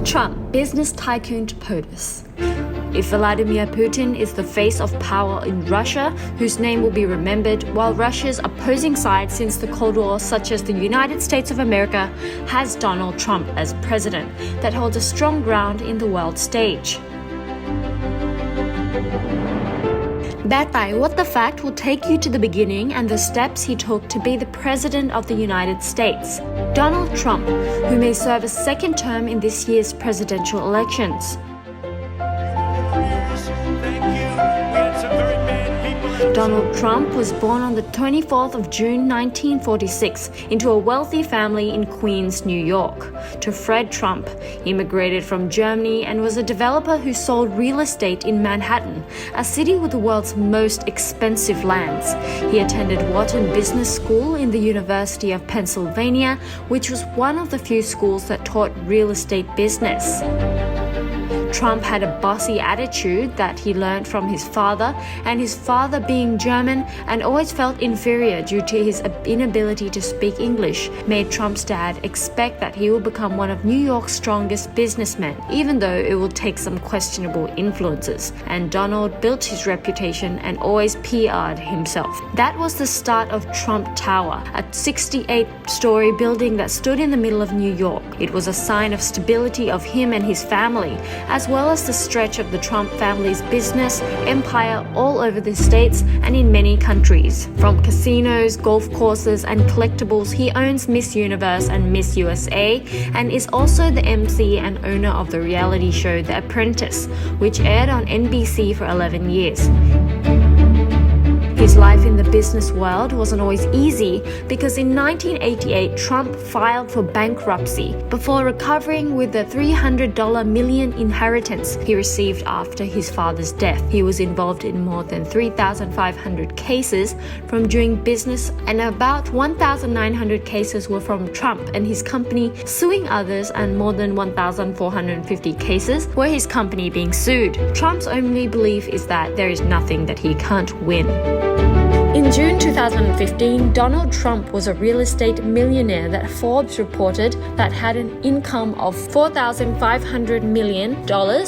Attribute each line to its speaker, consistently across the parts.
Speaker 1: Donald Trump, business tycoon to POTUS. If Vladimir Putin is the face of power in Russia, whose name will be remembered, while Russia's opposing side since the Cold War, such as the United States of America, has Donald Trump as president, that holds a strong ground in the world stage. That by What the Fact will take you to the beginning and the steps he took to be the President of the United States. Donald Trump, who may serve a second term in this year's presidential elections. Donald Trump was born on the 24th of June 1946 into a wealthy family in Queens, New York. To Fred Trump, immigrated from Germany and was a developer who sold real estate in Manhattan, a city with the world's most expensive lands. He attended Wharton Business School in the University of Pennsylvania, which was one of the few schools that taught real estate business. Trump had a bossy attitude that he learned from his father, and his father being German and always felt inferior due to his inability to speak English, made Trump's dad expect that he will become one of New York's strongest businessmen, even though it will take some questionable influences. And Donald built his reputation and always PR'd himself. That was the start of Trump Tower, a 68-story building that stood in the middle of New York. It was a sign of stability of him and his family, as well as the stretch of the Trump family's business empire all over the states and in many countries. From casinos, golf courses, and collectibles, he owns Miss Universe and Miss USA, and is also the MC and owner of the reality show The Apprentice, which aired on NBC for 11 years. His life in the business world wasn't always easy because in 1988, Trump filed for bankruptcy before recovering with the $300 million inheritance he received after his father's death. He was involved in more than 3,500 cases from doing business, and about 1,900 cases were from Trump and his company suing others, and more than 1,450 cases were his company being sued. Trump's only belief is that there is nothing that he can't win. In June 2015, Donald Trump was a real estate millionaire that Forbes reported that had an income of $4,500 million,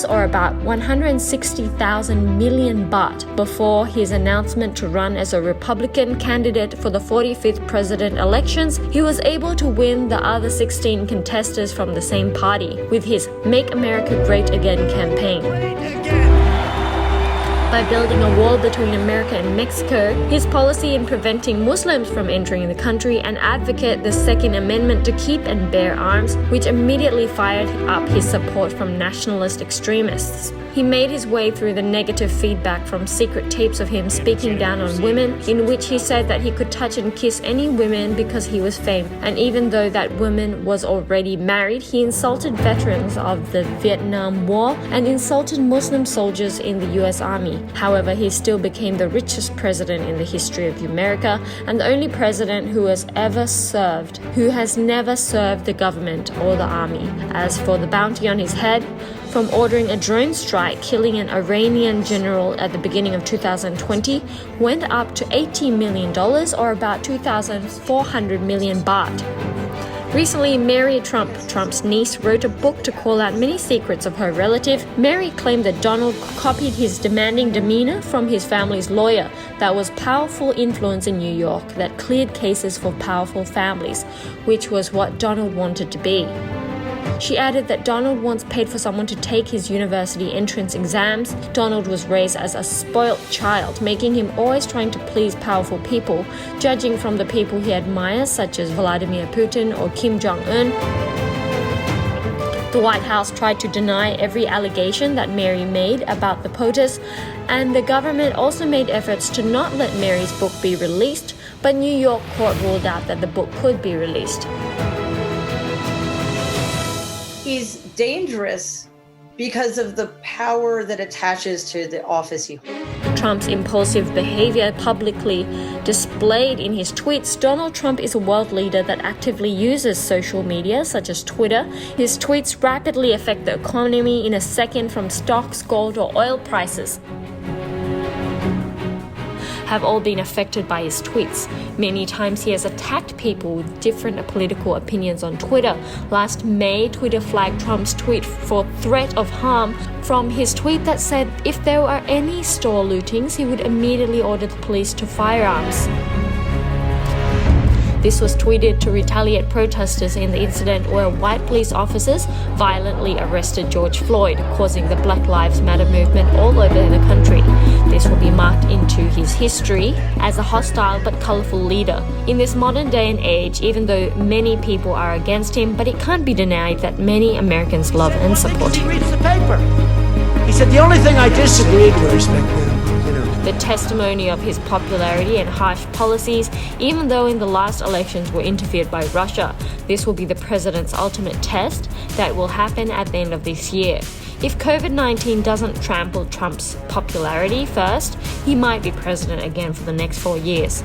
Speaker 1: or about 160,000 million baht, before his announcement to run as a Republican candidate for the 45th president elections. He was able to win the other 16 contestants from the same party with his Make America Great Again campaign. By building a wall between America and Mexico, his policy in preventing Muslims from entering the country, and advocate the Second Amendment to keep and bear arms, which immediately fired up his support from nationalist extremists. He made his way through the negative feedback from secret tapes of him speaking down on women, in which he said that he could touch and kiss any women because he was famous. And even though that woman was already married, he insulted veterans of the Vietnam War and insulted Muslim soldiers in the US Army. However, he still became the richest president in the history of America, and the only president who has never served the government or the army. As for the bounty on his head, from ordering a drone strike killing an Iranian general at the beginning of 2020, went up to $80 million, or about 2,400 million baht. Recently, Mary Trump, Trump's niece, wrote a book to call out many secrets of her relative. Mary claimed that Donald copied his demanding demeanor from his family's lawyer that was powerful influence in New York that cleared cases for powerful families, which was what Donald wanted to be. She added that Donald once paid for someone to take his university entrance exams. Donald was raised as a spoilt child, making him always trying to please powerful people, judging from the people he admires, such as Vladimir Putin or Kim Jong-un. The White House tried to deny every allegation that Mary made about the POTUS, and the government also made efforts to not let Mary's book be released, but New York court ruled out that the book could be released.
Speaker 2: He's dangerous because of the power that attaches to the office he holds.
Speaker 1: Trump's impulsive behavior publicly displayed in his tweets. Donald Trump is a world leader that actively uses social media, such as Twitter. His tweets rapidly affect the economy in a second, from stocks, gold, or oil prices. have all been affected by his tweets. Many times he has attacked people with different political opinions on Twitter. Last May, Twitter flagged Trump's tweet for threat of harm from his tweet that said if there were any store lootings, he would immediately order the police to firearms. This was tweeted to retaliate protesters in the incident where white police officers violently arrested George Floyd, causing the Black Lives Matter movement all over the country. This will be marked into his history as a hostile but colorful leader. In this modern day and age, even though many people are against him, but it can't be denied that many Americans love and support him.
Speaker 3: He reads the paper. He said, the only thing I disagreed with,
Speaker 1: the testimony of his popularity and harsh policies, even though in the last elections were interfered by Russia. This will be the president's ultimate test that will happen at the end of this year. If COVID-19 doesn't trample Trump's popularity first, he might be president again for the next 4 years.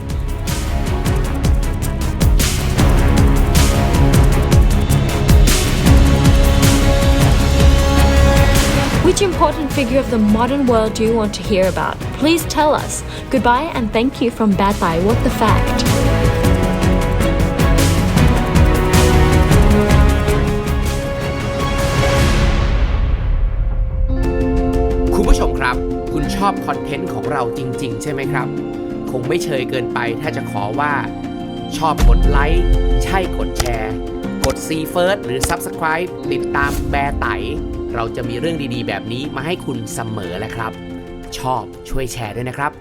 Speaker 1: Which important figure of the modern world do you want to hear about? Please tell us. Goodbye and thank you from Bad Thai What the Fact.
Speaker 4: คุณผู้ชมครับคุณชอบคอนเทนต์ของเราจริงๆใช่ไหมครับคงไม่เชยเกินไปถ้าจะขอว่าชอบกดไลค์ใช่กดแชร์กด See First หรือ Subscribe ติดตามแบร์ไตเราจะมีเรื่องดีๆแบบนี้มาให้คุณเสมอแหละครับชอบช่วยแชร์ด้วยนะครับ